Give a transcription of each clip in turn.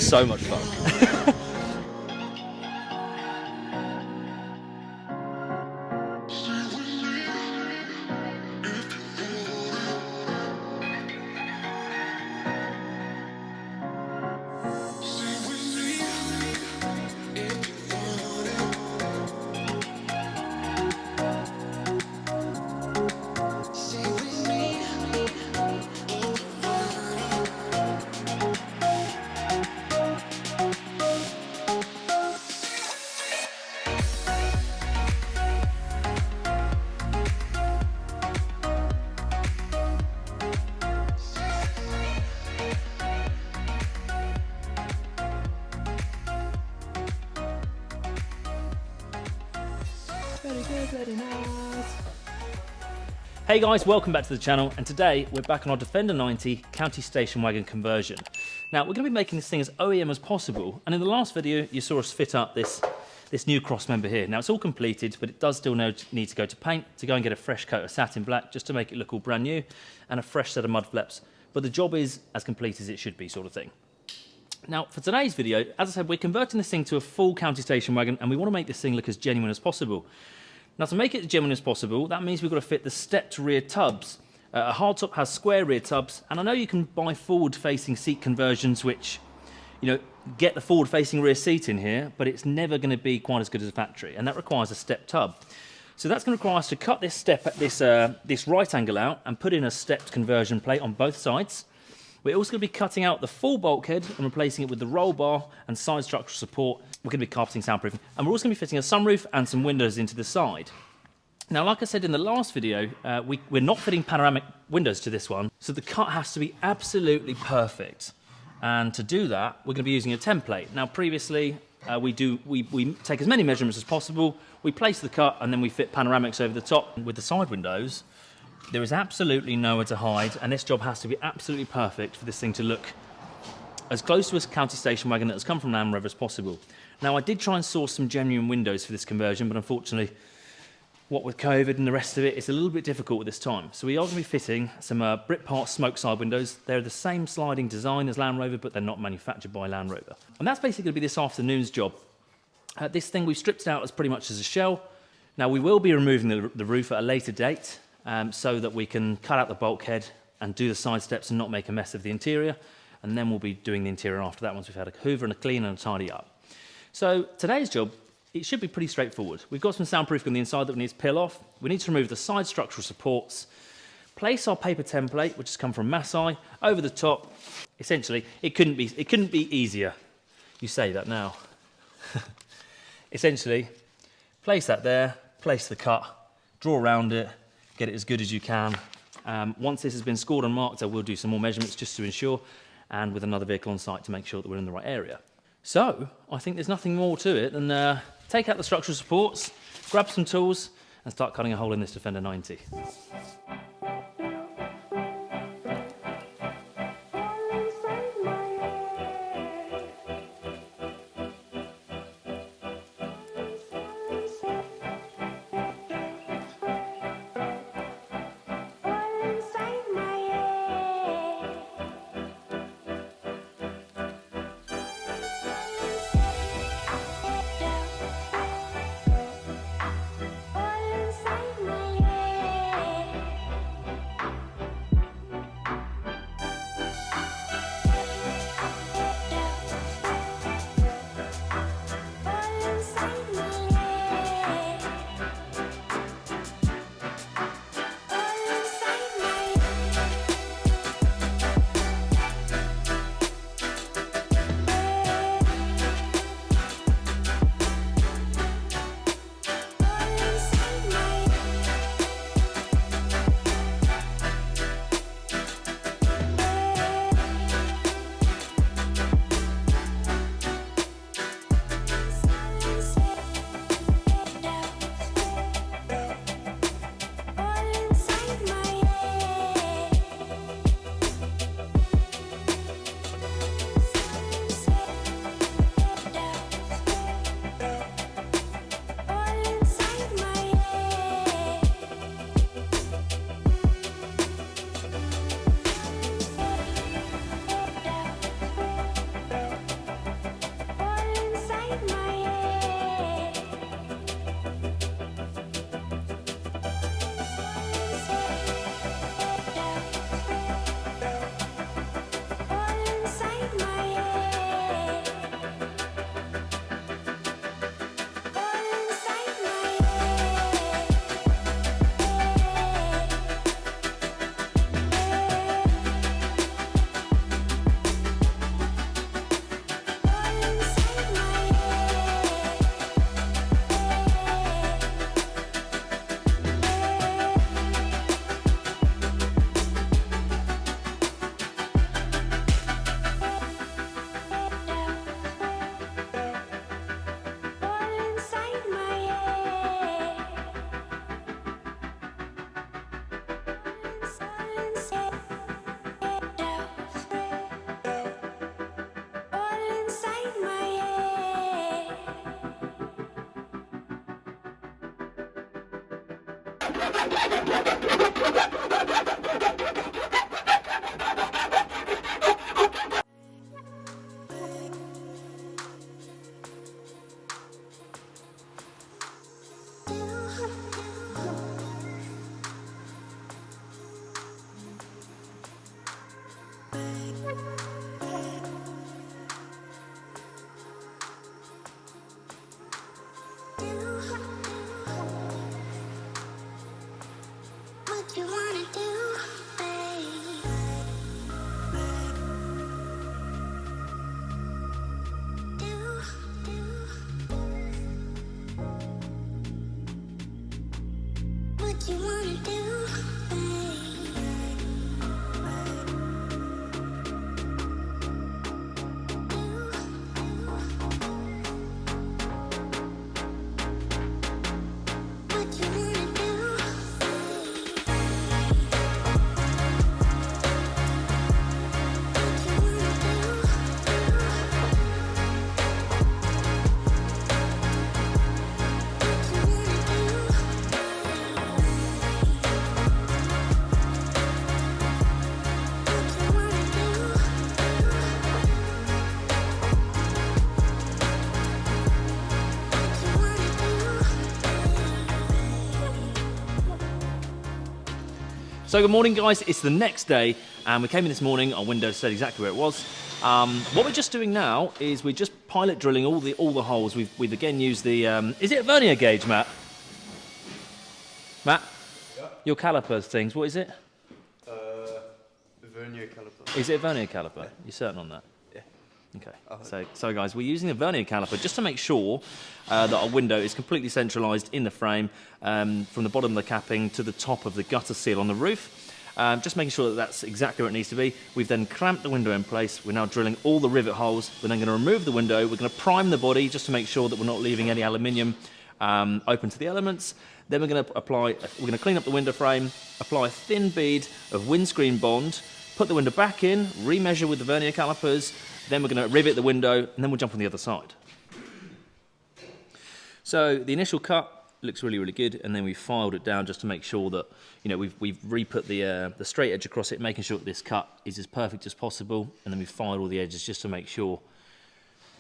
so much fun. Very good, very nice. Hey guys, welcome back to the channel, and today we're back on our Defender 90 County Station Wagon conversion. Now we're going to be making this thing as OEM as possible, and in the last video you saw us fit up this new cross member here. Now it's all completed, but it does still need to go to paint, to go and get a fresh coat of satin black just to make it look all brand new, and a fresh set of mud flaps. But the job is as complete as it should be, sort of thing. Now for today's video, as I said, we're converting this thing to a full county station wagon, and we want to make this thing look as genuine as possible. Now to make it as genuine as possible, that means we've got to fit the stepped rear tubs. A hardtop has square rear tubs, and I know you can buy forward-facing seat conversions which, you know, get the forward-facing rear seat in here, but it's never going to be quite as good as a factory, and that requires a stepped tub. So that's going to require us to cut this step at this right angle out and put in a stepped conversion plate on both sides. We're also going to be cutting out the full bulkhead and replacing it with the roll bar and side structural support. We're going to be carpeting soundproofing, and we're also going to be fitting a sunroof and some windows into the side. Now, like I said in the last video, we're not fitting panoramic windows to this one, so the cut has to be absolutely perfect. And to do that, we're going to be using a template. Now, previously, we take as many measurements as possible, we place the cut, and then we fit panoramics over the top. With the side windows, there is absolutely nowhere to hide, and this job has to be absolutely perfect for this thing to look as close to a county station wagon that has come from Land Rover as possible. Now, I did try and source some genuine windows for this conversion, but unfortunately, what with COVID and the rest of it, it's a little bit difficult at this time. So we are going to be fitting some Britpart smoke side windows. They're the same sliding design as Land Rover, but they're not manufactured by Land Rover. And that's basically going to be this afternoon's job. This thing we've stripped it out as pretty much as a shell. Now, we will be removing the roof at a later date, so that we can cut out the bulkhead and do the side steps and not make a mess of the interior. And then we'll be doing the interior after that once we've had a hoover and a clean and a tidy up. So today's job, it should be pretty straightforward. We've got some soundproofing on the inside that we need to peel off. We need to remove the side structural supports, place our paper template, which has come from Masai, over the top. Essentially, it couldn't be easier. You say that now. Essentially, place that there, place the cut, draw around it, get it as good as you can. Once this has been scored and marked, I will do some more measurements just to ensure, and with another vehicle on site to make sure that we're in the right area. So, I think there's nothing more to it than take out the structural supports, grab some tools, and start cutting a hole in this Defender 90. So good morning guys, it's the next day and we came in this morning, our window said exactly where it was. What we're just doing now is we're just pilot drilling all the holes. We've again used the, is it a vernier gauge, Matt? Matt? Yeah. Your calipers things, what is it? Vernier caliper. Is it a vernier caliper? Yeah. You're certain on that? Yeah. Okay, so guys, we're using a vernier caliper just to make sure that our window is completely centralised in the frame, from the bottom of the capping to the top of the gutter seal on the roof. Just making sure that that's exactly where it needs to be. We've then clamped the window in place. We're now drilling all the rivet holes. We're then going to remove the window. We're going to prime the body just to make sure that we're not leaving any aluminium open to the elements. Then we're going to clean up the window frame, apply a thin bead of windscreen bond, put the window back in, remeasure with the vernier calipers. Then we're going to rivet the window, and then we'll jump on the other side. So the initial cut looks really, really good, and then we filed it down just to make sure that, you know, we've re-put the straight edge across it, making sure that this cut is as perfect as possible, and then we filed all the edges just to make sure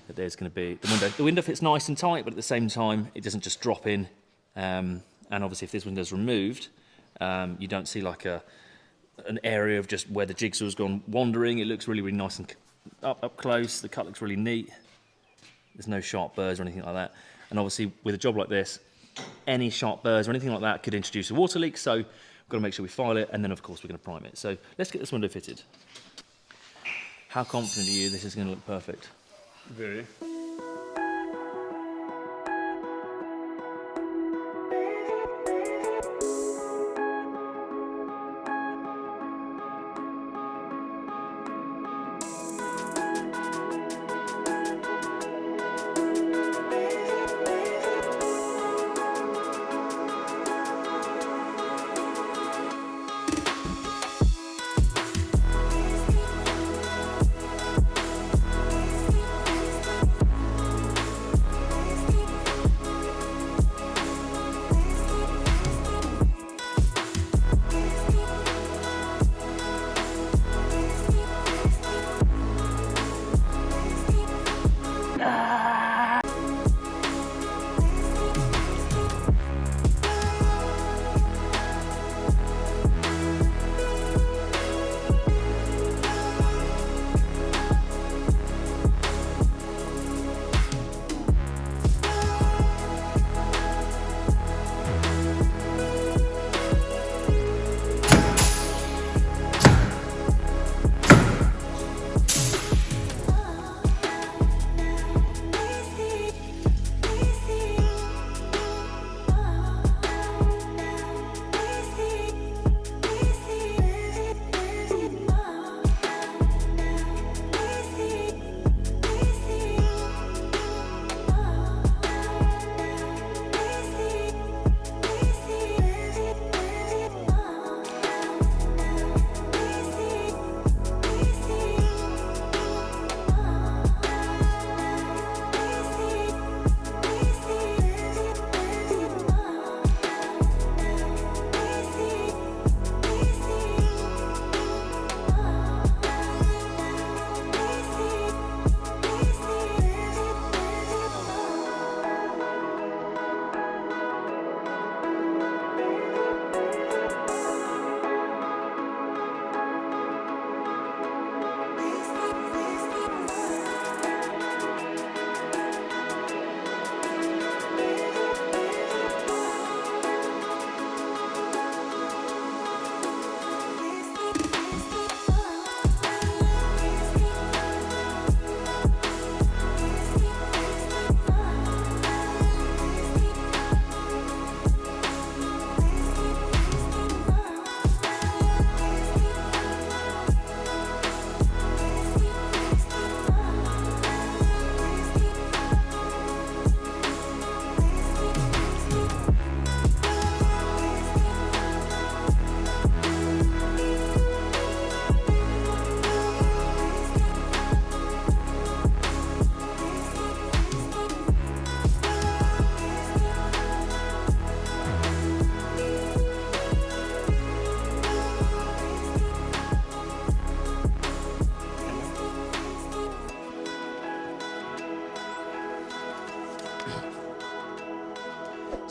that there's going to be the window fits nice and tight, but at the same time it doesn't just drop in. And obviously, if this window's removed, you don't see like an area of just where the jigsaw's gone wandering. It looks really, really nice and up close. The cut looks really neat. There's no sharp burrs or anything like that. And obviously, with a job like this, any sharp burrs or anything like that could introduce a water leak. So we've got to make sure we file it, and then of course we're going to prime it. So let's get this window fitted. How confident are you this is going to look perfect? Very.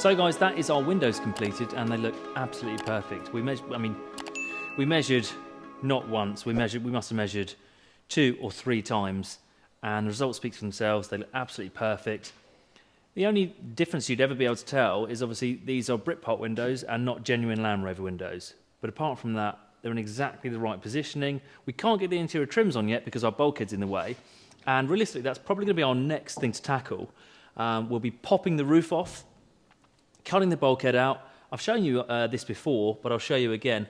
So guys, that is our windows completed, and they look absolutely perfect. We measured not once, we must have measured 2 or 3 times, and the results speak for themselves. They look absolutely perfect. The only difference you'd ever be able to tell is obviously these are Britpop windows and not genuine Land Rover windows. But apart from that, they're in exactly the right positioning. We can't get the interior trims on yet because our bulkhead's in the way. And realistically, that's probably going to be our next thing to tackle. We'll be popping the roof off, cutting the bulkhead out. I've shown you this before, but I'll show you again.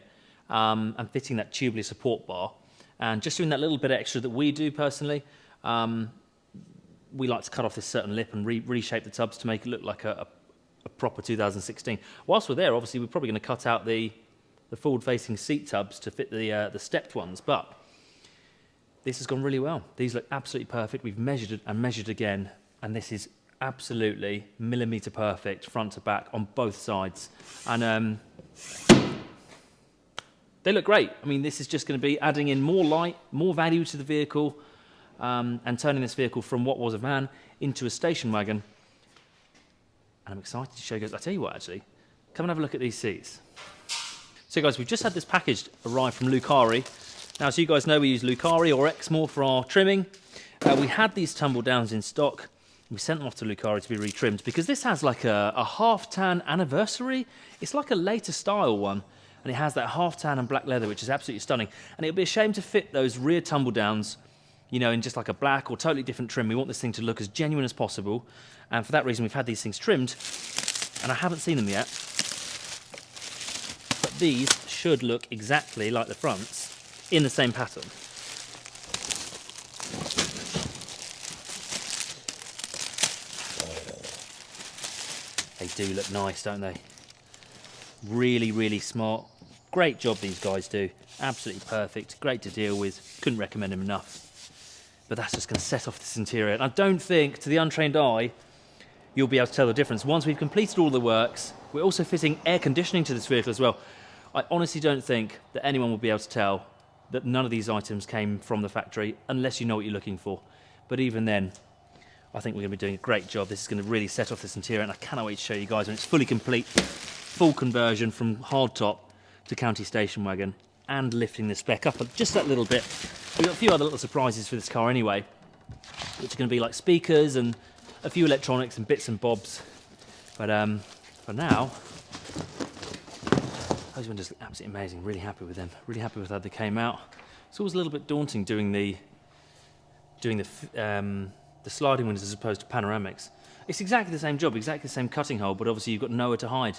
And fitting that tubular support bar. And just doing that little bit extra that we do personally. We like to cut off this certain lip and reshape the tubs to make it look like a proper 2016. Whilst we're there, obviously, we're probably going to cut out the forward-facing seat tubs to fit the stepped ones, but this has gone really well. These look absolutely perfect. We've measured it and measured again, and this is absolutely millimetre perfect front to back on both sides. And they look great. I mean, this is just going to be adding in more light, more value to the vehicle, and turning this vehicle from what was a van into a station wagon. And I'm excited to show you guys. I'll tell you what, actually, come and have a look at these seats. So guys, we've just had this package arrive from Lucari. Now, as you guys know, we use Lucari or Exmoor for our trimming. We had these tumble downs in stock. We sent them off to Lucari to be retrimmed because this has like a half tan anniversary. It's like a later style one, and it has that half tan and black leather, which is absolutely stunning. And it would be a shame to fit those rear tumble downs, you know, in just like a black or totally different trim. We want this thing to look as genuine as possible, and for that reason, we've had these things trimmed, and I haven't seen them yet. But these should look exactly like the fronts in the same pattern. They do look nice, don't they? Really, really smart. Great job these guys do. Absolutely perfect. Great to deal with. Couldn't recommend them enough. But that's just going to set off this interior. And I don't think, to the untrained eye, you'll be able to tell the difference. Once we've completed all the works, we're also fitting air conditioning to this vehicle as well. I honestly don't think that anyone will be able to tell that none of these items came from the factory unless you know what you're looking for. But even then, I think we're going to be doing a great job. This is going to really set off this interior, and I cannot wait to show you guys when it's fully complete. Full conversion from hardtop to county station wagon, and lifting the spec up just that little bit. We've got a few other little surprises for this car anyway, which are going to be like speakers and a few electronics and bits and bobs. But for now, those windows look absolutely amazing. Really happy with them. Really happy with how they came out. It's always a little bit daunting doing the sliding windows as opposed to panoramics. It's exactly the same job, exactly the same cutting hole, but obviously you've got nowhere to hide.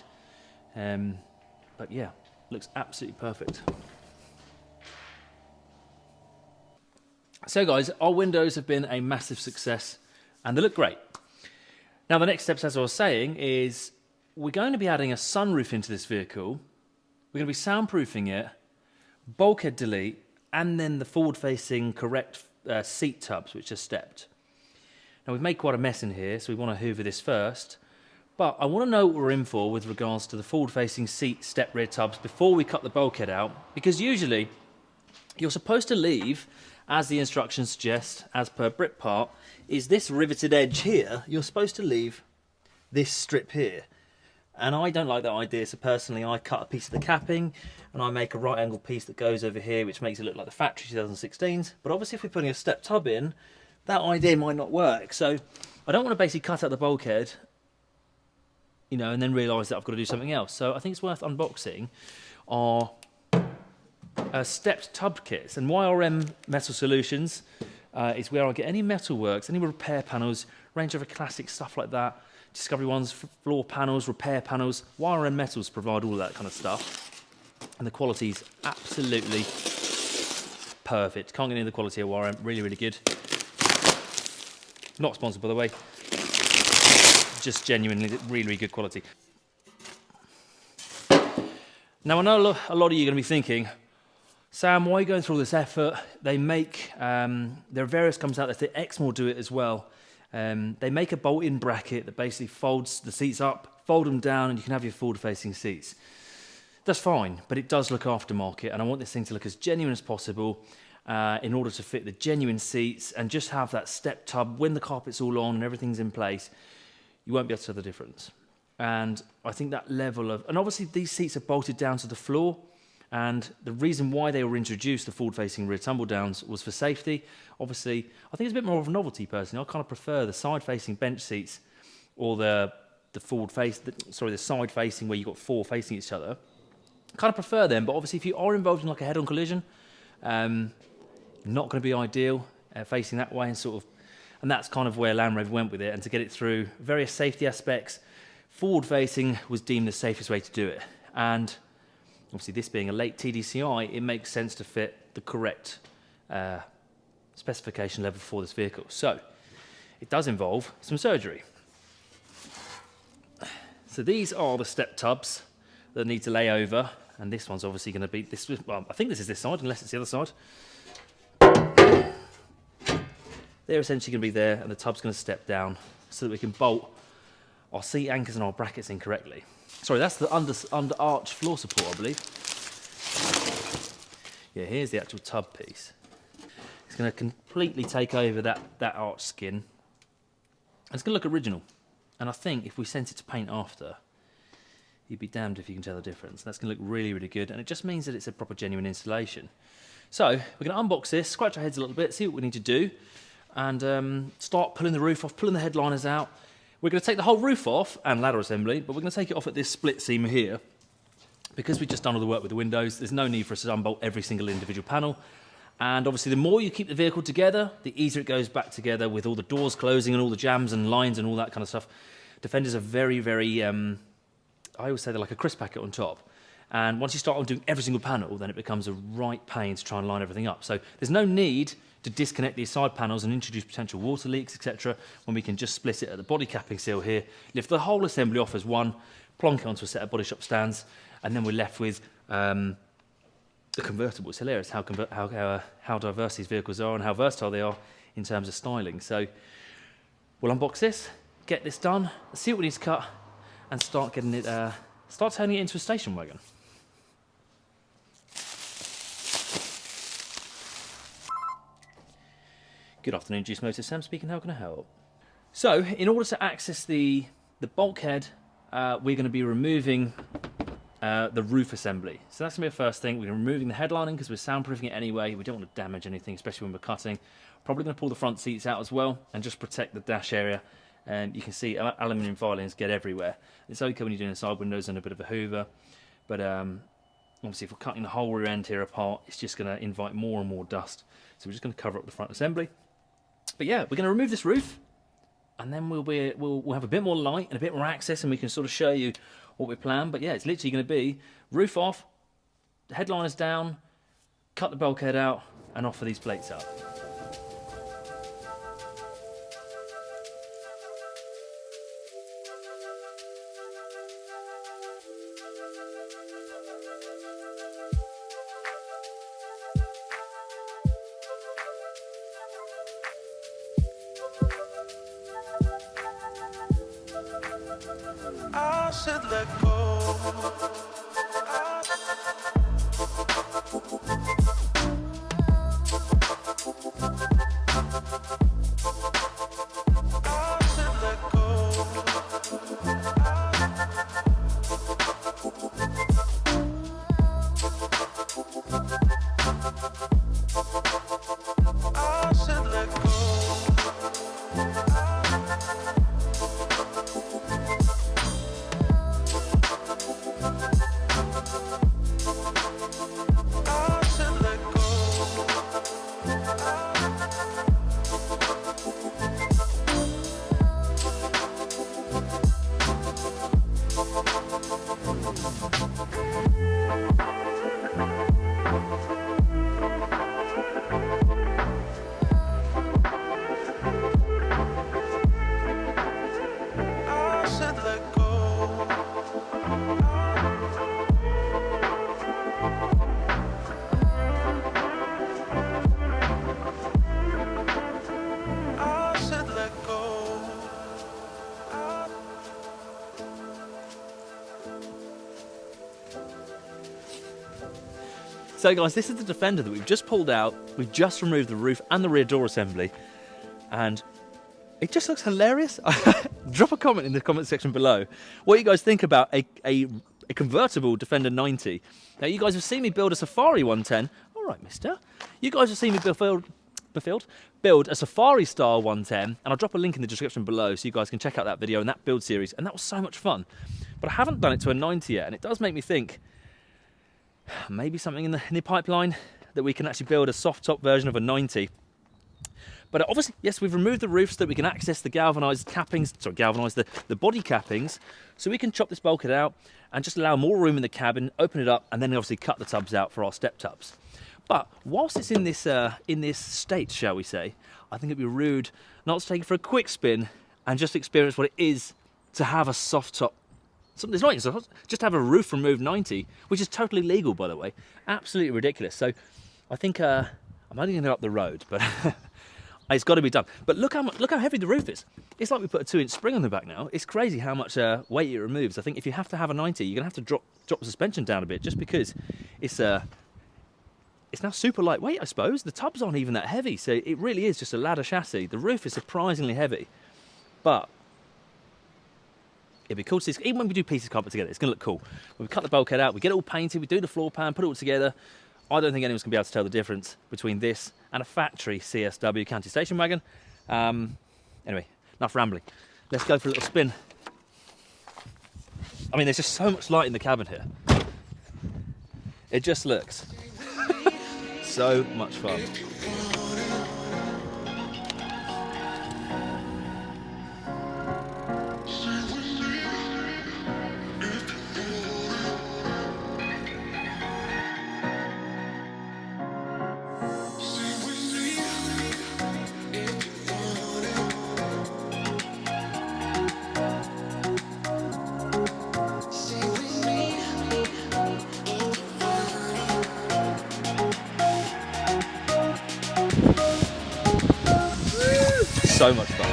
But yeah, looks absolutely perfect. So guys, our windows have been a massive success, and they look great. Now the next steps, as I was saying, is we're going to be adding a sunroof into this vehicle. We're going to be soundproofing it, bulkhead delete, and then the forward-facing correct seat tubs, which are stepped. Now we've made quite a mess in here, so we want to hoover this first. But I want to know what we're in for with regards to the forward-facing seat step rear tubs before we cut the bulkhead out, because usually you're supposed to leave, as the instructions suggest, as per Britpart, is this riveted edge here. You're supposed to leave this strip here. And I don't like that idea, so personally I cut a piece of the capping and I make a right angle piece that goes over here, which makes it look like the factory 2016s. But obviously if we're putting a step tub in, that idea might not work. So I don't want to basically cut out the bulkhead, you know, and then realise that I've got to do something else. So I think it's worth unboxing our stepped tub kits. And YRM Metal Solutions is where I get any metal works, any repair panels, Range Rover Classic, stuff like that. Discovery One's floor panels, repair panels. YRM Metals provide all of that kind of stuff. And the quality's absolutely perfect. Can't get any of the quality of YRM. Really, really good. Not sponsored, by the way. Just genuinely really, really good quality. Now, I know a lot of you are going to be thinking, Sam, why are you going through all this effort? They make, there are various companies out there, Exmoor do it as well. They make a bolt-in bracket that basically folds the seats up, fold them down, and you can have your forward-facing seats. That's fine, but it does look aftermarket, and I want this thing to look as genuine as possible in order to fit the genuine seats and just have that step tub when the carpet's all on and everything's in place. You won't be able to tell the difference. And I think that level of, and obviously these seats are bolted down to the floor, and the reason why they were introduced, the forward-facing rear tumble downs, was for safety. Obviously, I think it's a bit more of a novelty personally. I kind of prefer the side-facing bench seats, or the side-facing where you've got four facing each other. I kind of prefer them, but obviously if you are involved in like a head-on collision, not going to be ideal facing that way, and that's kind of where Land Rover went with it. And to get it through various safety aspects, forward-facing was deemed the safest way to do it. And obviously, this being a late TDCi, it makes sense to fit the correct specification level for this vehicle. So it does involve some surgery. So these are the step tubs that need to lay over, and this one's obviously going to be this. Well, I think this is this side, unless it's the other side. They're essentially going to be there, and the tub's going to step down so that we can bolt our seat anchors and our brackets in correctly. Sorry, that's the under arch floor support, I believe. Yeah, here's the actual tub piece. It's going to completely take over that arch skin. It's going to look original. And I think if we sent it to paint after, you'd be damned if you can tell the difference. That's going to look really, really good. And it just means that it's a proper, genuine installation. So we're going to unbox this, scratch our heads a little bit, see what we need to do, and start pulling the roof off, pulling the headliners out. We're going to take the whole roof off and ladder assembly, but we're going to take it off at this split seam here. Because we've just done all the work with the windows, there's no need for us to unbolt every single individual panel. And obviously the more you keep the vehicle together, the easier it goes back together with all the doors closing and all the jams and lines and all that kind of stuff. Defenders are very, very, I always say they're like a crisp packet on top. And once you start on doing every single panel, then it becomes a right pain to try and line everything up. So there's no need to disconnect these side panels and introduce potential water leaks, etc., when we can just split it at the body capping seal here, lift the whole assembly off as one, plonk it onto a set of body shop stands, and then we're left with the convertible. It's hilarious how diverse these vehicles are and how versatile they are in terms of styling. So we'll unbox this, get this done, see what we need to cut, and start getting it, start turning it into a station wagon. Good afternoon, Juice Motors. Sam speaking. How can I help? So, in order to access the bulkhead, we're going to be removing the roof assembly. So that's going to be the first thing. We're removing the headlining because we're soundproofing it anyway. We don't want to damage anything, especially when we're cutting. Probably going to pull the front seats out as well and just protect the dash area. And you can see aluminium filings get everywhere. It's okay when you're doing the side windows and a bit of a hoover, but obviously if we're cutting the whole rear end here apart, it's just going to invite more and more dust. So we're just going to cover up the front assembly. But yeah, we're going to remove this roof, and then we'll have a bit more light and a bit more access, and we can sort of show you what we plan. But yeah, it's literally going to be roof off, headliners down, cut the bulkhead out, and offer these plates up. I said let go. So guys, this is the Defender that we've just pulled out. We've just removed the roof and the rear door assembly. And It just looks hilarious. Drop a comment in the comment section below what you guys think about a convertible Defender 90. Now, you guys have seen me build a Safari 110. All right, mister. You guys have seen me build a Safari style 110, and I'll drop a link in the description below so you guys can check out that video and that build series, and that was so much fun. But I haven't done it to a 90 yet, and it does make me think maybe something in the pipeline that we can actually build a soft top version of a 90. But obviously, yes, we've removed the roof so that we can access the galvanised cappings, the body cappings, so we can chop this bulkhead out and just allow more room in the cabin, open it up, and then obviously cut the tubs out for our step tubs. But whilst it's in this state, shall we say, I think it'd be rude not to take it for a quick spin and just experience what it is to have a soft top. It's not even soft, just have a roof removed 90, which is totally legal, by the way. Absolutely ridiculous. So I think I'm only going to go up the road, but it's got to be done. But look how heavy the roof is. It's like we put a 2-inch spring on the back now. It's crazy how much weight it removes. I think if you have to have a 90, you're going to have to drop the suspension down a bit, just because it's now super lightweight, I suppose. The tubs aren't even that heavy, so it really is just a ladder chassis. The roof is surprisingly heavy, but it'd be cool to see. Even when we do pieces of carpet together, it's going to look cool. When we cut the bulkhead out, we get it all painted, we do the floor pan, put it all together. I don't think anyone's going to be able to tell the difference between this and a factory CSW county station wagon. Anyway, enough rambling. Let's go for a little spin. I mean, there's just so much light in the cabin here. It just looks so much fun. So much fun.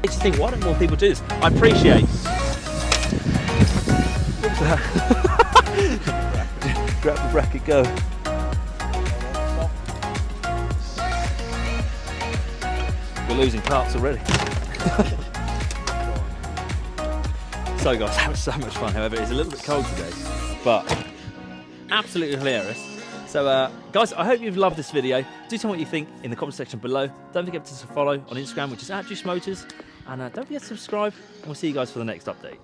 I just think, why don't more people do this? I appreciate. What's that? Grab the bracket, go. We're losing parts already. So guys, that was so much fun. However, it's a little bit cold today, but absolutely hilarious. So guys, I hope you've loved this video. Do tell me what you think in the comment section below. Don't forget to follow on Instagram, which is @JuiceMotors, and don't forget to subscribe, and we'll see you guys for the next update.